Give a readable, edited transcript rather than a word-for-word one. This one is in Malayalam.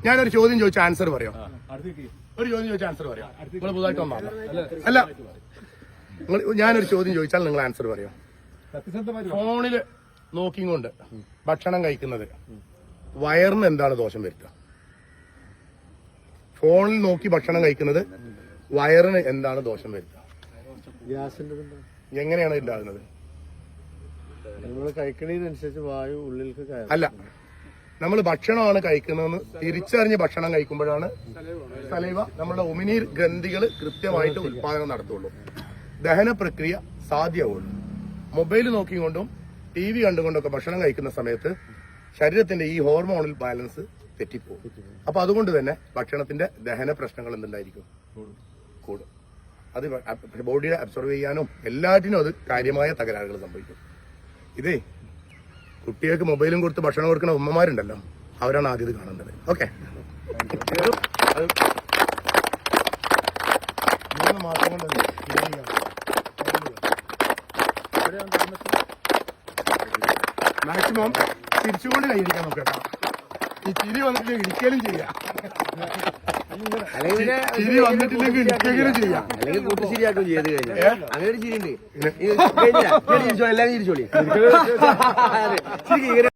ഞാനൊരു ചോദ്യം ചോദിച്ച ആൻസർ പറയാം. ഒരു ചോദ്യം ചോദിച്ച ആൻസർ പറയാം. നിങ്ങൾ പുതുതായിട്ട് വന്നാ അല്ല, ഞാനൊരു ചോദ്യം ചോദിച്ചാൽ നിങ്ങൾ ആൻസർ പറയാം. ഫോണില് നോക്കിക്കൊണ്ട് ഭക്ഷണം കഴിക്കുന്നത് വയറിന് എന്താണ് ദോഷം വരുത്തുക? ഫോണിൽ നോക്കി ഭക്ഷണം കഴിക്കുന്നത് വയറിന് എന്താണ് ദോഷം വരുത്തുക? എങ്ങനെയാണ് ഉണ്ടാകുന്നത്? നമ്മൾ കഴിക്കണതിനനുസരിച്ച് വായു ഉള്ളിലേക്ക് അല്ല, നമ്മൾ ഭക്ഷണമാണ് കഴിക്കുന്നതെന്ന് തിരിച്ചറിഞ്ഞ് ഭക്ഷണം കഴിക്കുമ്പോഴാണ് സലൈവ നമ്മുടെ ഉമിനീർ ഗ്രന്ഥികൾ കൃത്യമായിട്ട് ഉത്പാദനം നടത്തുള്ളൂ, ദഹന പ്രക്രിയ സാധ്യമാവുള്ളൂ. മൊബൈൽ നോക്കിക്കൊണ്ടും TV കണ്ടുകൊണ്ടൊക്കെ ഭക്ഷണം കഴിക്കുന്ന സമയത്ത് ശരീരത്തിന്റെ ഈ ഹോർമോണൽ ബാലൻസ് തെറ്റിപ്പോകും. അപ്പൊ അതുകൊണ്ട് തന്നെ ഭക്ഷണത്തിന്റെ ദഹന പ്രശ്നങ്ങൾ എന്തുണ്ടായിരിക്കും? കൂടും. അത് ബോഡിയെ അബ്സോർവ് ചെയ്യാനും എല്ലാറ്റിനും അത് കാര്യമായ തകരാറുകൾ സംഭവിക്കും. ഇതേ കുട്ടികൾക്ക് മൊബൈലും കൊടുത്ത് ഭക്ഷണം കൊടുക്കുന്ന ഉമ്മമാരുണ്ടല്ലോ, അവരാണ് ആദ്യം ഇത് കാണേണ്ടത്. ഓക്കെ, 3 മാസം കൊണ്ട് മാക്സിമം തിരിച്ചുകൊണ്ട് കൈയിരിക്കാൻ നോക്കട്ടോ. ഈ ചിരി വന്നിട്ട് ഇരിക്കലും ചെയ്യാം, ചിരി വന്നിട്ടില്ലെങ്കിൽ ഇരിക്കെങ്കിലും ചെയ്യാം, അല്ലെങ്കിൽ കൂട്ടി ശരിയാക്കും ചെയ്ത് കഴിഞ്ഞാൽ അങ്ങനെ ഒരു ചിരിയുണ്ട്. എല്ലാവരും ചിരിച്ചോളി.